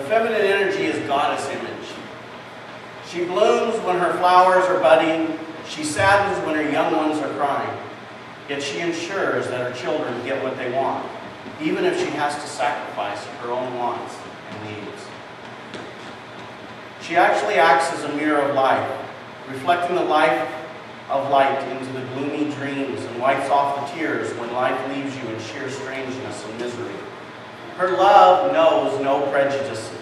feminine energy is goddess image. She blooms when her flowers are budding. She saddens when her young ones are crying. Yet she ensures that her children get what they want, even if she has to sacrifice her own wants and needs. She actually acts as a mirror of life, reflecting the light of light into the gloomy dreams and wipes off the tears when life leaves you in sheer strangeness and misery. Her love knows no prejudices.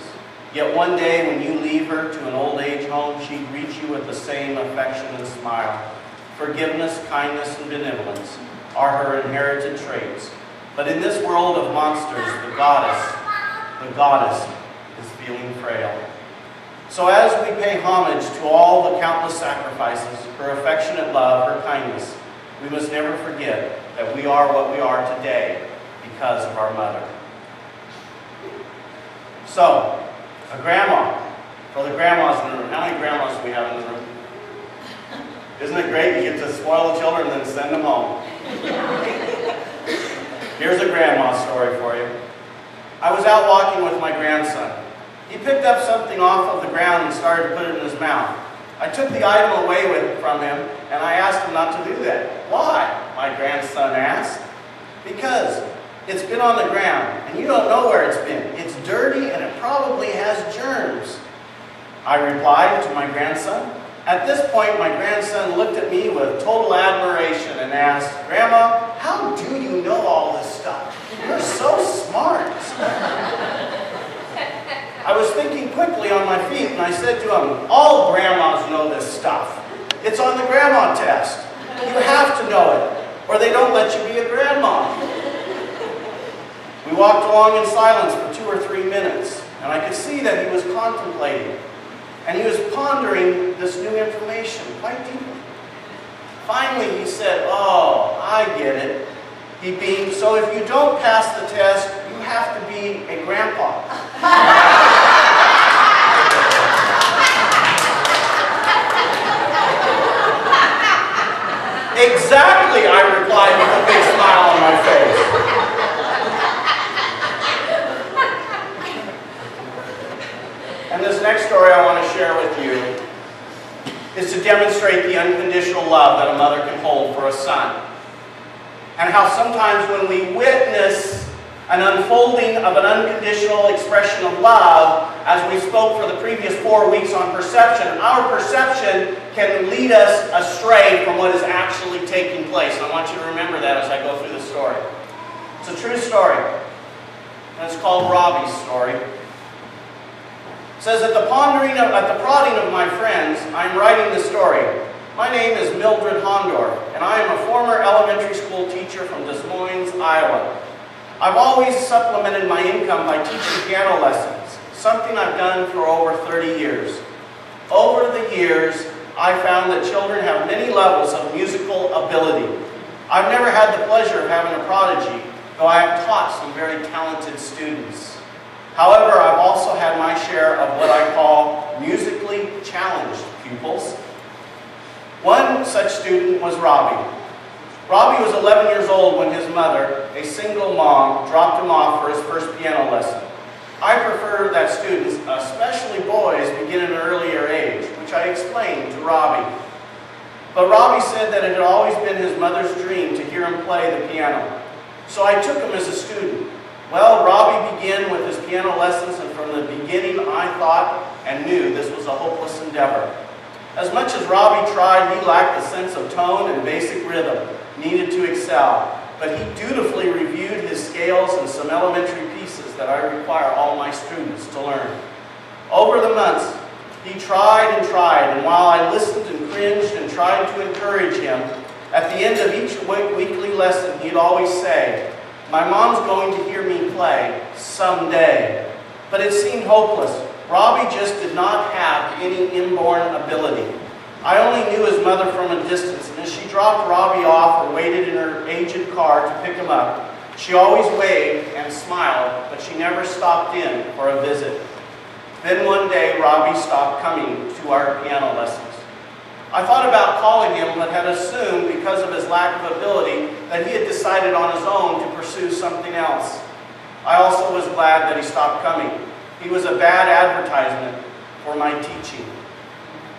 Yet one day when you leave her to an old age home, she greets you with the same affection and smile. Forgiveness, kindness, and benevolence are her inherited traits. But in this world of monsters, the goddess is feeling frail. So as we pay homage to all the countless sacrifices, her affectionate love, her kindness, we must never forget that we are what we are today because of our mother. So, a grandma. For the grandmas in the room. How many grandmas do we have in the room? Isn't it great? You get to spoil the children and then send them home. Here's a grandma story for you. I was out walking with my grandson. He picked up something off of the ground and started to put it in his mouth. I took the item away from him and I asked him not to do that. Why? My grandson asked. Because it's been on the ground and you don't know where it's been. It's dirty and it probably has germs. I replied to my grandson. At this point, my grandson looked at me with total admiration and asked, "Grandma, how do you know all this stuff? You're so smart." I was thinking quickly on my feet and I said to him, "All grandmas know this stuff. It's on the grandma test. You have to know it, or they don't let you be a grandma." We walked along in silence for 2 or 3 minutes, and I could see that he was contemplating, and he was pondering this new information quite deeply. Finally, he said, "Oh, I get it." He beamed, "So if you don't pass the test, you have to be a grandpa." "Exactly," I replied with a big smile on my face. And this next story I want to share with you is to demonstrate the unconditional love that a mother can hold for a son. And how sometimes when we witness an unfolding of an unconditional expression of love, as we spoke for the previous 4 weeks on perception, our perception can lead us astray from what is actually taking place. And I want you to remember that as I go through the story. It's a true story. And it's called Robbie's story. It says, at the prodding of my friends, I'm writing the story. My name is Mildred Hondorf, and I am a former elementary school teacher from Des Moines, Iowa. I've always supplemented my income by teaching piano lessons, something I've done for over 30 years. Over the years, I found that children have many levels of musical ability. I've never had the pleasure of having a prodigy, though I have taught some very talented students. However, I've also had my share of what I call musically challenged pupils. One such student was Robbie. Robbie was 11 years old when his mother, a single mom, dropped him off for his first piano lesson. I prefer that students, especially boys, begin at an earlier age, which I explained to Robbie. But Robbie said that it had always been his mother's dream to hear him play the piano. So I took him as a student. Well, Robbie began with his piano lessons, and from the beginning I thought and knew this was a hopeless endeavor. As much as Robbie tried, he lacked the sense of tone and basic rhythm needed to excel. But he dutifully reviewed his scales and some elementary pieces that I require all my students to learn. Over the months, he tried, and while I listened and cringed and tried to encourage him, at the end of each weekly lesson, he'd always say, "My mom's going to hear me play someday." But it seemed hopeless. Robbie just did not have any inborn ability. I only knew his mother from a distance, and as she dropped Robbie off or waited in her aged car to pick him up, she always waved and smiled, but she never stopped in for a visit. Then one day, Robbie stopped coming to our piano lessons. I thought about calling him, but had assumed, because of his lack of ability, that he had decided on his own to pursue something else. I also was glad that he stopped coming. He was a bad advertisement for my teaching.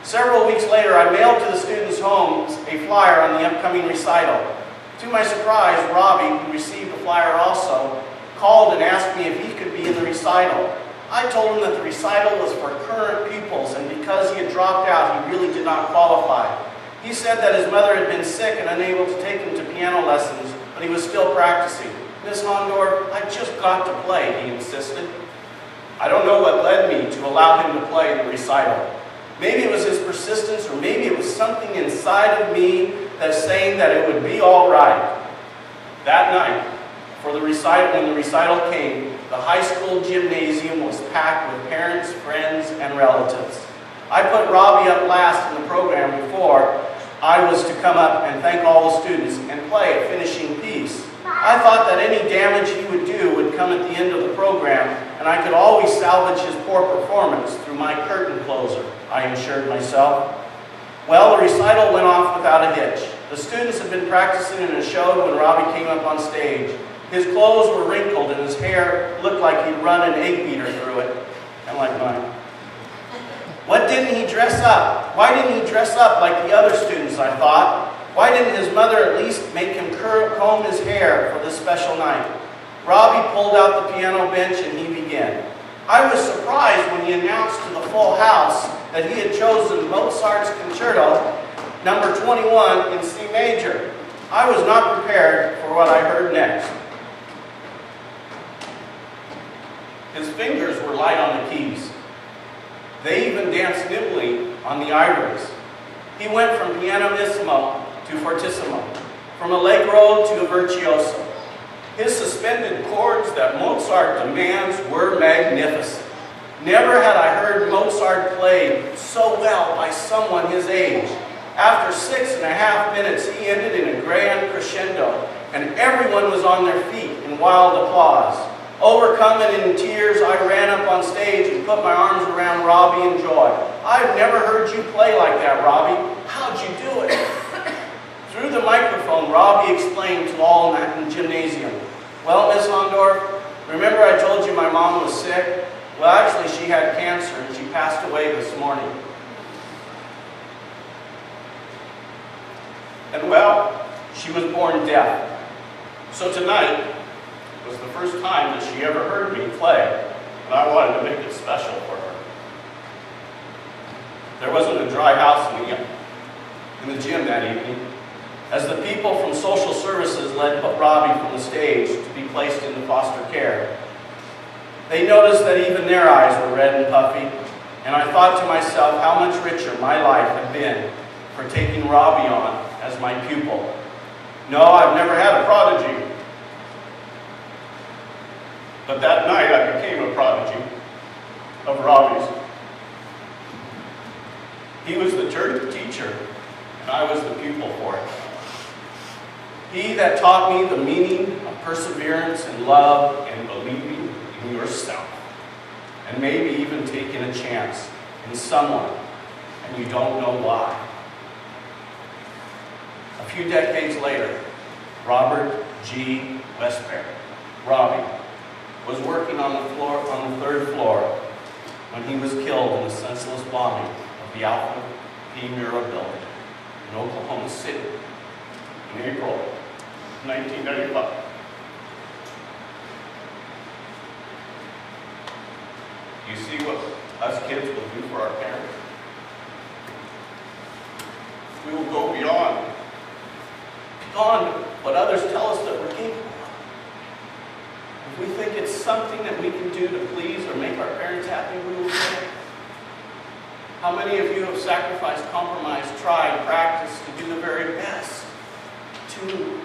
Several weeks later, I mailed to the students' homes a flyer on the upcoming recital. To my surprise, Robbie, who received the flyer also, called and asked me if he could be in the recital. I told him that the recital was for current pupils, and because he had dropped out, he really did not qualify. He said that his mother had been sick and unable to take him to piano lessons, but he was still practicing. "Miss Hondorf, I just got to play," he insisted. I don't know what led me to allow him to play the recital. Maybe it was his persistence, or maybe it was something inside of me that's saying that it would be all right. That night, when the recital came, the high school gymnasium was packed with parents, friends, and relatives. I put Robbie up last in the program before I was to come up and thank all the students and play a finishing piece. I thought that any damage he would do would come at the end of the program, and I could always salvage his poor performance through my curtain closer, I assured myself. Well, the recital went off without a hitch. The students had been practicing and it showed when Robbie came up on stage. His clothes were wrinkled and his hair looked like he'd run an egg beater through it, kind of like mine. What didn't he dress up? Why didn't he dress up like the other students, I thought? Why didn't his mother at least make him comb his hair for this special night? Robbie pulled out the piano bench and he began. I was surprised when he announced to the full house that he had chosen Mozart's Concerto, number 21 in C major. I was not prepared for what I heard next. His fingers were light on the keys. They even danced nimbly on the ivories. He went from pianissimo to fortissimo, from allegro to a virtuoso. His suspended chords that Mozart demands were magnificent. Never had I heard Mozart played so well by someone his age. After 6.5 minutes, he ended in a grand crescendo, and everyone was on their feet in wild applause. Overcome and in tears, I ran up on stage and put my arms around Robbie in joy. "I've never heard you play like that, Robbie. How'd you do it?" Through the microphone, Robbie explained to all in the gymnasium. "Well, Miss Hondorf, remember I told you my mom was sick? Well, actually, she had cancer and she passed away this morning. And well, she was born deaf. So tonight was the first time that she ever heard me play, and I wanted to make it special for her." There wasn't a dry house in the gym that evening, as the people from social services led Robbie from the stage to be placed into foster care. They noticed that even their eyes were red and puffy, and I thought to myself how much richer my life had been for taking Robbie on as my pupil. No, I've never had a prodigy. But that night I became a prodigy of Robbie's. He was the teacher, and I was the pupil for it. He that taught me the meaning of perseverance and love and believing in yourself, and maybe even taking a chance in someone, and you don't know why. A few decades later, Robert G. Westbury, Robbie, was working on the third floor when he was killed in a senseless bombing of the Alpha P. Murrah building in Oklahoma City in April 1995. You see what us kids will do for our parents? We will go beyond what others tell us that we're capable of. If we think it's something that we can do to please or make our parents happy, we will do it. How many of you have sacrificed, compromised, tried, practiced to do the very best to